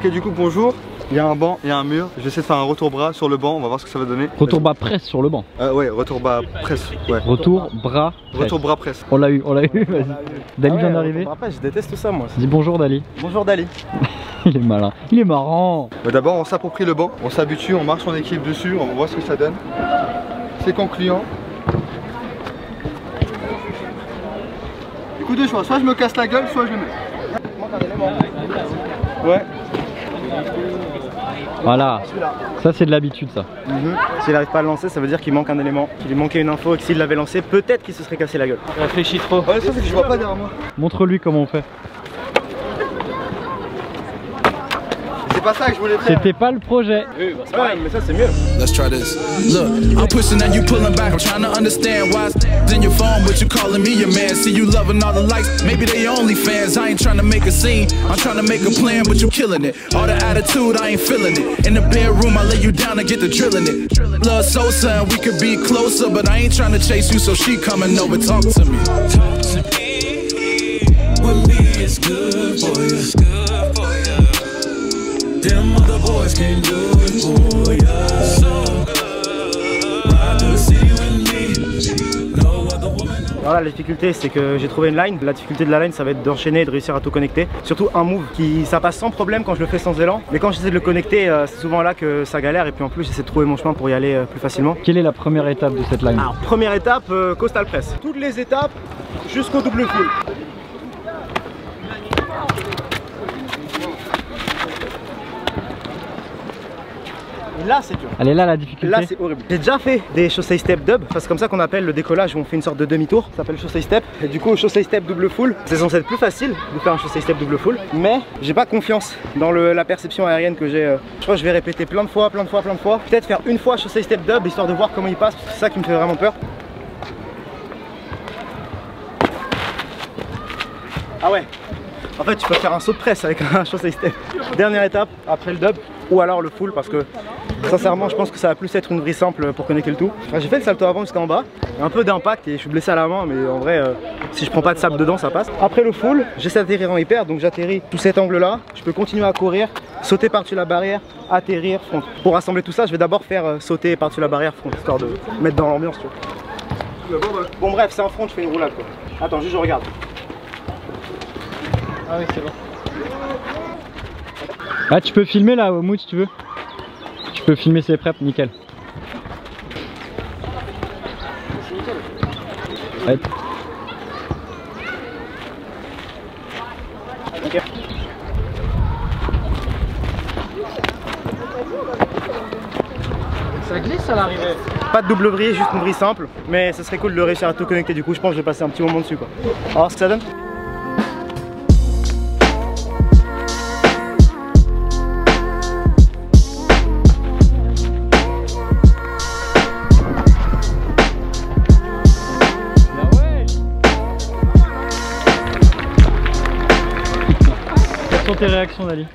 Ok, du coup, bonjour. Il y a un banc, il y a un mur. J'essaie de faire un retour bras sur le banc, on va voir ce que ça va donner. Retour bas presse sur le banc. Ouais, retour bas presse. Ouais. Retour bras presse. Retour bras presse. On l'a eu, vas-y. Dali vient d'arriver. Après, je déteste ça, moi. Dis bonjour Dali. Bonjour Dali. Il est malin, il est marrant. D'abord, on s'approprie le banc, on s'habitue, on marche en équipe dessus, on voit ce que ça donne. C'est concluant. Du coup, deux choix, soit je me casse la gueule, soit je le mets. Ouais. Voilà, ça c'est de l'habitude ça. S'il n'arrive pas à le lancer, ça veut dire qu'il manque un élément, qu'il lui manquait une info et que s'il l'avait lancé, peut-être qu'il se serait cassé la gueule. Réfléchis trop. Ouais, ça c'est que je vois pas derrière moi. Montre-lui comment on fait. C'est pas ça que je voulais faire. C'était pas le projet. Ouais, mais ça c'est mieux. Let's try this. Look, I'm pushing and you pulling back. I'm trying to understand why it's in your phone, but you calling me your man. See you loving all the likes. Maybe they only fans. I ain't trying to make a scene. I'm trying to make a plan, but you killing it. All the attitude, I ain't feeling it. In the bedroom, I lay you down and get to drilling it. Love Sosa, and we could be closer, but I ain't trying to chase you, so she coming over, talk to me. Talk to me. With me, it's good for you. Them other boys can do it for ya. So good. Ride the city with me. No other woman. Voilà, la difficulté c'est que j'ai trouvé une line. La difficulté de la line ça va être d'enchaîner et de réussir à tout connecter. Surtout un move qui ça passe sans problème quand je le fais sans élan. Mais quand j'essaie de le connecter, c'est souvent là que ça galère. Et puis en plus j'essaie de trouver mon chemin pour y aller plus facilement. Quelle est la première étape de cette line? Alors première étape, coastal press. Toutes les étapes jusqu'au double full. Là c'est dur. Elle est là la difficulté. Là c'est horrible. J'ai déjà fait des chaussée step dub, parce que comme ça qu'on appelle le décollage où on fait une sorte de demi-tour. Ça s'appelle chaussée step. Et du coup chaussée step double full, c'est censé être plus facile de faire un chaussée step double full. Mais j'ai pas confiance dans la perception aérienne que j'ai. Je crois que je vais répéter plein de fois. Peut-être faire une fois chaussée step dub histoire de voir comment il passe. C'est ça qui me fait vraiment peur. Ah ouais. En fait tu peux faire un saut de presse avec un chaussée step. Dernière étape après le dub. Ou alors le full parce que sincèrement je pense que ça va plus être une vrille simple pour connecter le tout. Enfin, j'ai fait le salto avant jusqu'en bas, un peu d'impact et je suis blessé à la main mais en vrai si je prends pas de sable dedans ça passe. Après le full, j'essaie d'atterrir en hyper donc j'atterris sous cet angle là, je peux continuer à courir, sauter par-dessus la barrière, atterrir, front. Pour rassembler tout ça je vais d'abord faire sauter par-dessus la barrière front histoire de mettre dans l'ambiance tu vois. Bon bref c'est un front, je fais une roulade quoi. Attends juste je regarde. Ah oui c'est bon. Ah tu peux filmer là Mood si tu veux. Tu peux filmer ses preps, nickel. Ouais. Okay. Ça glisse à l'arrivée. Pas de double vrille, juste une vrille simple. Mais ce serait cool de réussir à tout connecter du coup je pense que je vais passer un petit moment dessus quoi. Alors ce que ça donne. Tes réactions Dali?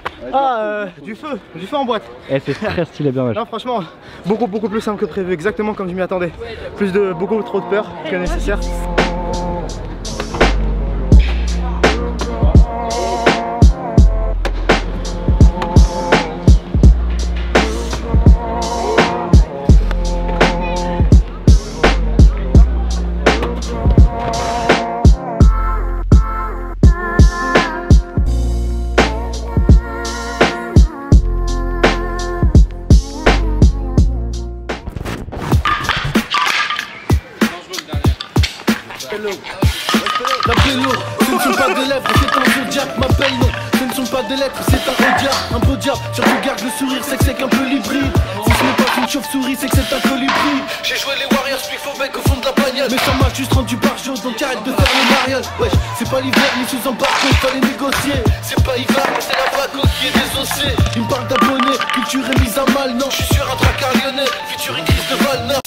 Du feu en boîte. Eh c'est très stylé, bien Non franchement, beaucoup plus simple que prévu, exactement comme je m'y attendais. Beaucoup trop de peur que nécessaire. Ce ne sont pas des lèvres, c'est un zodiac, m'appelle non. Ce ne sont pas des lettres, c'est un beau diable. Surtout garde le sourire, c'est que c'est qu'un peu l'hybride. Si ce n'est pas une chauve-souris, c'est que c'est un colibri. J'ai joué les Warriors, puis faut mec au fond de la bagnole. Mais ça m'a juste rendu barjot, donc arrête de faire le mariole. Wesh, c'est pas l'hiver, ni sous embargo, fallait négocier. C'est pas hiver, mais c'est la vague qui est désossée. Il me parle d'abonnés, culture est mise à mal, non. Je suis sur un tracard lyonnais, futur une crise de Valna.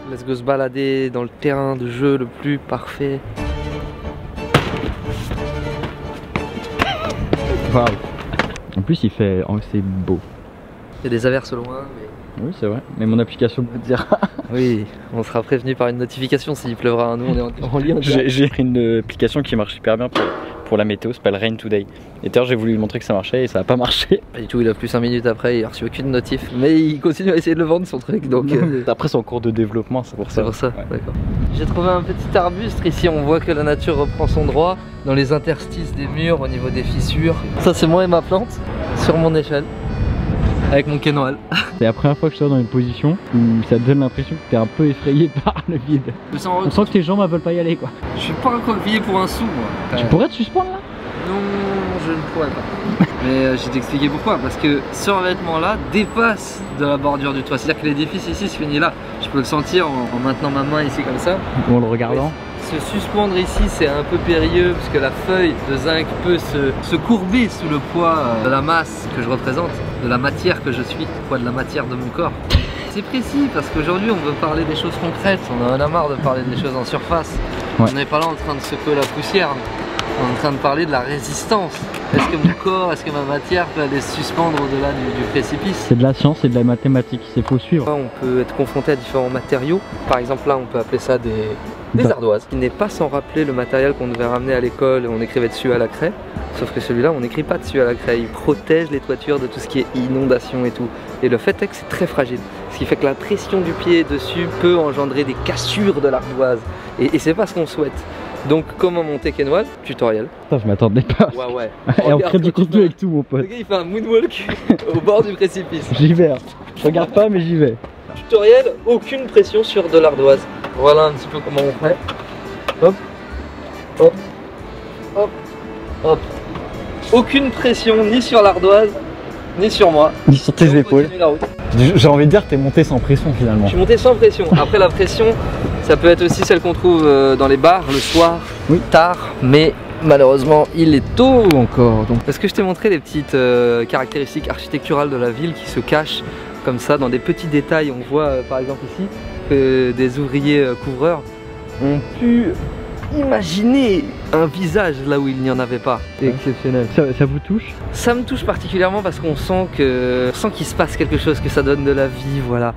Let's go se balader dans le terrain de jeu le plus parfait. Waouh. En plus il fait... Oh, c'est beau. Il y a des averses loin, mais... Oui, c'est vrai, mais mon application me dira. Oui, on sera prévenu par une notification s'il pleuvra. Nous, on est en lit en direct. J'ai une application qui marche hyper bien pour la météo, c'est s'appelle Rain Today. Et d'ailleurs, j'ai voulu lui montrer que ça marchait et ça n'a pas marché. Pas du tout, il a plus 5 minutes après, il a reçu aucune notif. Mais il continue à essayer de le vendre son truc, donc... Après, c'est en cours de développement, c'est pour ça. C'est pour ça, ouais. D'accord. J'ai trouvé un petit arbuste, ici on voit que la nature reprend son droit, dans les interstices des murs, au niveau des fissures. Ça c'est moi et ma plante, sur mon échelle, avec mon Kenwal. C'est la première fois que je sors dans une position où ça te donne l'impression que t'es un peu effrayé par le vide. On sent que tes jambes ne veulent pas y aller quoi. Je suis pas encore payé pour un sou moi. Tu pourrais te suspendre là? Non, je ne pourrais pas. Mais je vais t'expliquer pourquoi. Parce que ce revêtement là dépasse de la bordure du toit. C'est-à-dire que l'édifice ici se finit là. Je peux le sentir en maintenant ma main ici comme ça. Ou en le regardant. Se suspendre ici c'est un peu périlleux parce que la feuille de zinc peut se courber sous le poids de la masse que je représente, de la matière que je suis, le poids de la matière de mon corps. C'est précis parce qu'aujourd'hui on veut parler des choses concrètes, on en a marre de parler des choses en surface. Ouais. On n'est pas là en train de secouer la poussière, on est en train de parler de la résistance. Est-ce que mon corps, est-ce que ma matière peut aller se suspendre au-delà du précipice? C'est de la science et de la mathématique, c'est faut suivre. On peut être confronté à différents matériaux, par exemple là on peut appeler ça des ardoises. Il n'est pas sans rappeler le matériel qu'on devait ramener à l'école et on écrivait dessus à la craie. Sauf que celui-là, on n'écrit pas dessus à la craie. Il protège les toitures de tout ce qui est inondation et tout. Et le fait est que c'est très fragile. Ce qui fait que la pression du pied dessus peut engendrer des cassures de l'ardoise. Et c'est pas ce qu'on souhaite. Donc comment monter Kenwal? Tutoriel. Putain, je m'attendais pas. Ouais. Et on crée du contenu avec tout mon pote. Le gars il fait un moonwalk au bord du précipice. J'y vais. Je regarde pas mais j'y vais. Tutoriel, aucune pression sur de l'ardoise. Voilà un petit peu comment on fait. Hop, hop, hop, hop. Aucune pression ni sur l'ardoise, ni sur moi. Ni sur tes épaules. J'ai envie de dire que t'es monté sans pression finalement. Je suis monté sans pression. Après la pression, ça peut être aussi celle qu'on trouve dans les bars le soir, oui. Tard, mais malheureusement il est tôt encore. Donc, est-ce que je t'ai montré les petites caractéristiques architecturales de la ville qui se cachent comme ça dans des petits détails? On voit par exemple ici que des ouvriers couvreurs ont pu imaginer un visage là où il n'y en avait pas. C'est exceptionnel. Ça vous touche? Ça me touche particulièrement parce qu'on sent qu'il se passe quelque chose, que ça donne de la vie, voilà.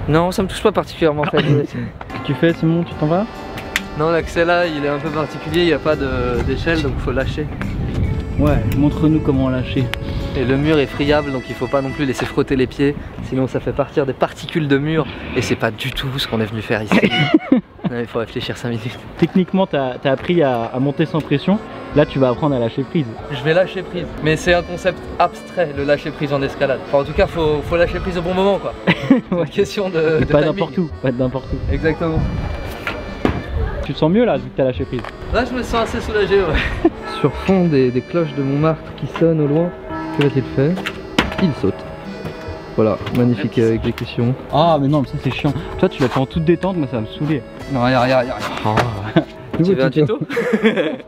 Non, ça me touche pas particulièrement. Qu'est-ce que tu fais Simon, tu t'en vas? Non, l'accès là il est un peu particulier, il n'y a pas d'échelle donc il faut lâcher. Ouais, montre-nous comment lâcher. Et le mur est friable donc il faut pas non plus laisser frotter les pieds, sinon ça fait partir des particules de mur et c'est pas du tout ce qu'on est venu faire ici. Il faut réfléchir 5 minutes. Techniquement t'as appris à monter sans pression, là tu vas apprendre à lâcher prise. Je vais lâcher prise, mais c'est un concept abstrait le lâcher prise en escalade. Enfin en tout cas faut lâcher prise au bon moment quoi. Ouais. Une question de pas n'importe où, pas n'importe où. Exactement. Tu te sens mieux là vu que t'as lâché prise? Là je me sens assez soulagé ouais. Sur fond des cloches de Montmartre qui sonnent au loin, que va-t-il faire? Il saute. Voilà, magnifique exécution. Ah mais non mais ça c'est chiant. Toi tu l'as fait en toute détente, moi ça va me saouler. Non regarde. Oh. Tu veux un tuto?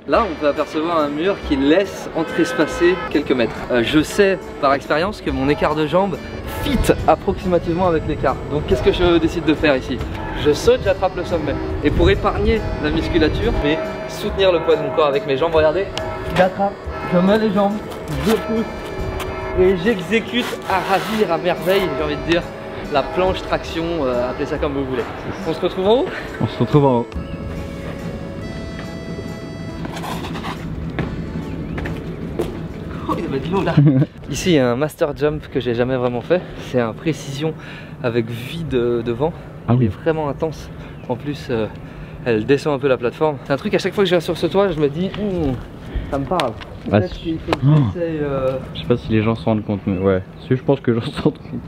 Là on peut apercevoir un mur qui laisse entreespacer quelques mètres. Je sais par expérience que mon écart de jambe fit approximativement avec l'écart. Donc qu'est-ce que je décide de faire ici? Je saute, j'attrape le sommet. Et pour épargner la musculature, je vais soutenir le poids de mon corps avec mes jambes. Regardez, j'attrape, je mets les jambes, je pousse et j'exécute à ravir, à merveille, j'ai envie de dire, la planche traction, appelez ça comme vous voulez. On se retrouve en haut? On se retrouve en haut. Oh, il y avait de l'eau là. Ici il y a un master jump que j'ai jamais vraiment fait. C'est un précision avec vide devant. Ah oui. Il est vraiment intense. En plus elle descend un peu la plateforme. C'est un truc à chaque fois que je viens sur ce toit je me dis ça me parle. Peut-être qu'il faut que j'essaye, je sais pas si les gens se rendent compte mais ouais. Je pense que les gens se rendent compte.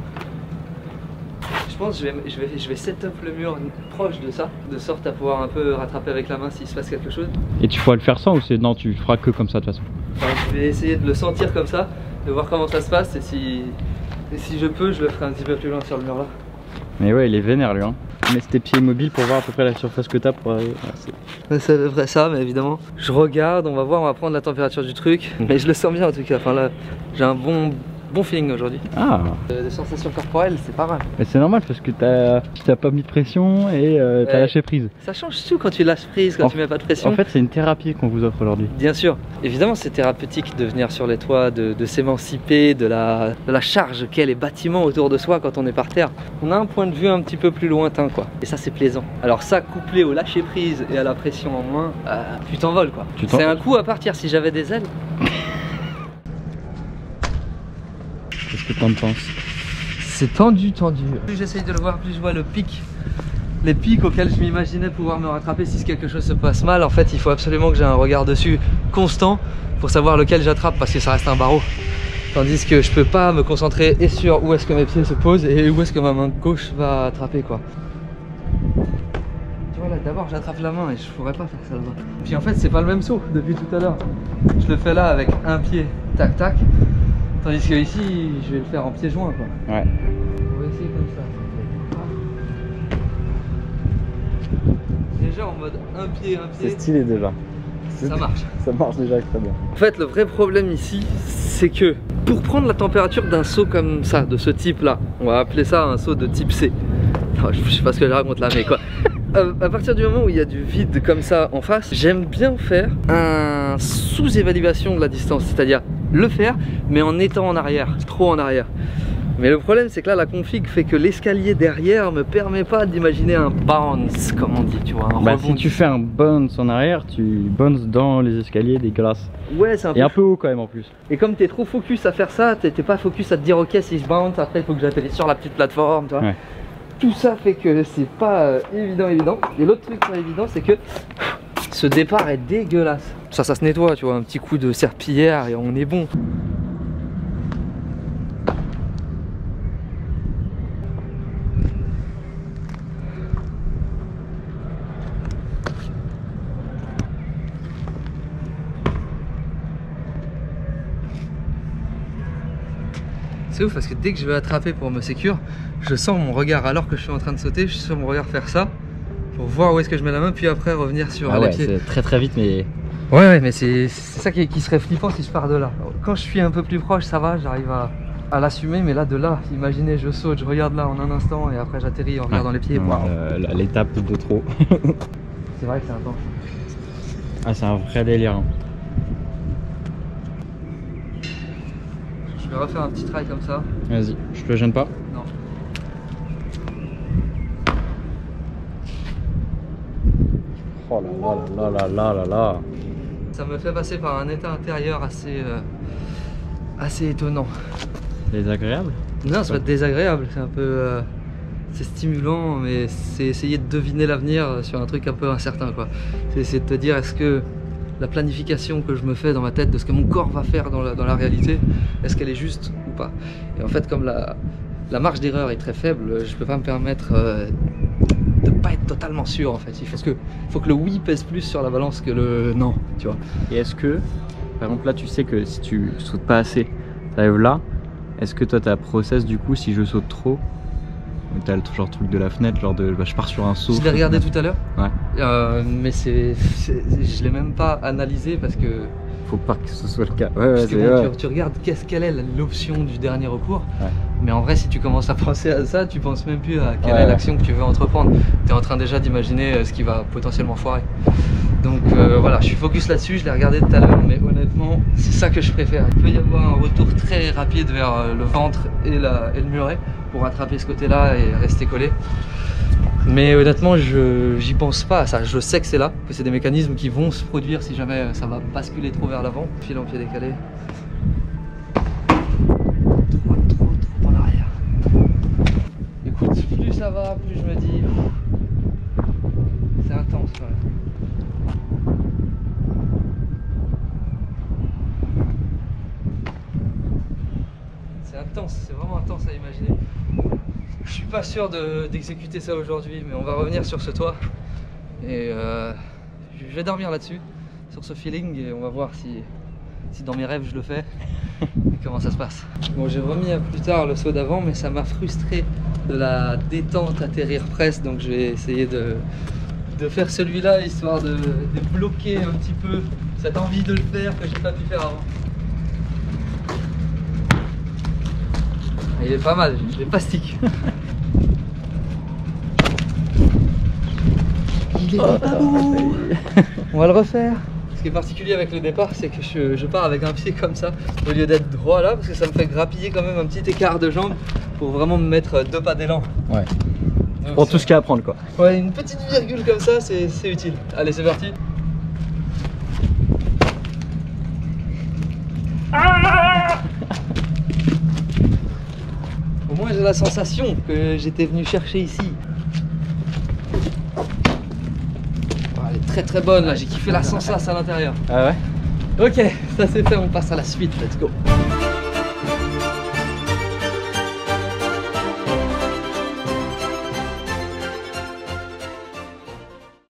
Je pense que je vais set up le mur proche de ça, de sorte à pouvoir un peu rattraper avec la main s'il se passe quelque chose. Et tu pourras le faire sans ou c'est non tu feras que comme ça de toute façon? Enfin, je vais essayer de le sentir comme ça, de voir comment ça se passe et si je peux je le ferai un petit peu plus loin sur le mur là. Mais ouais il est vénère lui hein. Mets tes pieds immobiles pour voir à peu près la surface que t'as pour arriver. C'est vrai ça mais évidemment. Je regarde, on va voir, on va prendre la température du truc. Mais je le sens bien en tout cas, enfin là j'ai un bon bon feeling aujourd'hui. Ah. Des sensations corporelles, c'est pas mal. Mais c'est normal parce que t'as pas mis de pression et t'as lâché prise. Ça change tout quand tu lâches prise, quand tu mets pas de pression. En fait, c'est une thérapie qu'on vous offre aujourd'hui. Bien sûr. Évidemment, c'est thérapeutique de venir sur les toits, de s'émanciper de la charge qu'est les bâtiments autour de soi quand on est par terre. On a un point de vue un petit peu plus lointain, quoi. Et ça, c'est plaisant. Alors ça, couplé au lâcher prise et à la pression en moins, tu t'envoles, quoi. C'est un coup à partir. Si j'avais des ailes. Qu'est-ce que t'en penses? C'est tendu. Plus j'essaye de le voir, plus je vois le pic. Les pics auxquels je m'imaginais pouvoir me rattraper si quelque chose se passe mal. En fait, il faut absolument que j'ai un regard dessus constant pour savoir lequel j'attrape parce que ça reste un barreau. Tandis que je peux pas me concentrer et sur où est-ce que mes pieds se posent et où est-ce que ma main gauche va attraper, quoi. Tu vois là, d'abord j'attrape la main et je pourrais pas faire ça là-bas. Puis en fait, c'est pas le même saut depuis tout à l'heure. Je le fais là avec un pied, tac tac. Tandis que ici, je vais le faire en pied joint, quoi. Ouais. On va essayer comme ça. Déjà en mode un pied. C'est stylé déjà. Ça marche. Ça marche déjà très bien. En fait, le vrai problème ici, c'est que pour prendre la température d'un saut comme ça, de ce type là, on va appeler ça un saut de type C. Non, je sais pas ce que je raconte là, mais quoi. À partir du moment où il y a du vide comme ça en face, j'aime bien faire un sous-évaluation de la distance, c'est-à-dire le faire, mais en étant en arrière, trop en arrière. Mais le problème, c'est que là, la config fait que l'escalier derrière me permet pas d'imaginer un bounce, comme on dit, tu vois, un rebond. Si tu fais un bounce en arrière, tu bounces dans les escaliers dégueulasses. Ouais, c'est un peu... Et un peu haut quand même en plus. Et comme t'es trop focus à faire ça, t'es pas focus à te dire ok, si je bounce, après il faut que j'atterrisse sur la petite plateforme, tu vois. Ouais. Tout ça fait que c'est pas évident. Et l'autre truc pas évident, c'est que ce départ est dégueulasse. Ça se nettoie, tu vois, un petit coup de serpillière et on est bon. C'est ouf parce que dès que je vais attraper pour me sécure, je sens mon regard alors que je suis en train de sauter, je sens mon regard faire ça pour voir où est-ce que je mets la main, puis après revenir sur les pieds. C'est très vite, mais... Ouais, mais c'est ça qui serait flippant si je pars de là. Quand je suis un peu plus proche, ça va, j'arrive à l'assumer, mais là, de là, imaginez, je saute, je regarde là en un instant et après j'atterris en regardant les pieds. L'étape de trop. C'est vrai que c'est intense. Ah, c'est un vrai délire. Hein. Je vais refaire un petit try comme ça. Vas-y, je te gêne pas? Non. Oh là là là là là là. Ça me fait passer par un état intérieur assez étonnant. Désagréable? Non, c'est pas désagréable, c'est un peu... c'est stimulant, mais c'est essayer de deviner l'avenir sur un truc un peu incertain, quoi. C'est essayer de te dire, est-ce que la planification que je me fais dans ma tête de ce que mon corps va faire dans la réalité, est-ce qu'elle est juste ou pas? Et en fait, comme la marge d'erreur est très faible, je peux pas me permettre de pas être totalement sûr, en fait. Parce que faut que le oui pèse plus sur la balance que le non, tu vois. Et est-ce que, par exemple, là tu sais que si tu sautes pas assez, t'arrives là, est-ce que toi t'as process du coup si je saute trop? T'as le genre truc de la fenêtre, genre de je pars sur un saut. Je l'ai regardé tout à l'heure, ouais. Mais je l'ai même pas analysé parce que faut pas que ce soit le cas. Parce que bon, tu regardes quelle est l'option du dernier recours, mais en vrai si tu commences à penser à ça, tu penses même plus à quelle est l'action que tu veux entreprendre. Tu es en train déjà d'imaginer ce qui va potentiellement foirer. Donc voilà, je suis focus là-dessus, je l'ai regardé tout à l'heure, mais honnêtement c'est ça que je préfère. Il peut y avoir un retour très rapide vers le ventre et le muret pour attraper ce côté-là et rester collé. Mais honnêtement, j'y pense pas à ça. Je sais que c'est là, que c'est des mécanismes qui vont se produire si jamais ça va basculer trop vers l'avant. File en pied décalé. Trop en arrière. Écoute, plus ça va, plus je me dis... C'est intense quand même. C'est intense, c'est vraiment intense à imaginer. Je suis pas sûr d'exécuter ça aujourd'hui, mais on va revenir sur ce toit et je vais dormir là-dessus, sur ce feeling, et on va voir si dans mes rêves je le fais et comment ça se passe. Bon, j'ai remis à plus tard le saut d'avant, mais ça m'a frustré de la détente atterrir presse, donc je vais essayer de faire celui-là histoire de bloquer un petit peu cette envie de le faire que j'ai pas pu faire avant. Il est pas mal, je l'ai pastique. Il est pas beau. On va le refaire. Ce qui est particulier avec le départ, c'est que je pars avec un pied comme ça au lieu d'être droit là, parce que ça me fait grappiller quand même un petit écart de jambe pour vraiment me mettre 2 pas d'élan. Ouais. Donc, Pour tout ce qu'il y a à apprendre quoi. Ouais, une petite virgule comme ça, c'est utile. Allez, c'est parti. Au moins j'ai la sensation que j'étais venu chercher ici. Elle est très très bonne là, j'ai kiffé la sensation à l'intérieur. Ah ouais? Ok, ça c'est fait, on passe à la suite, let's go.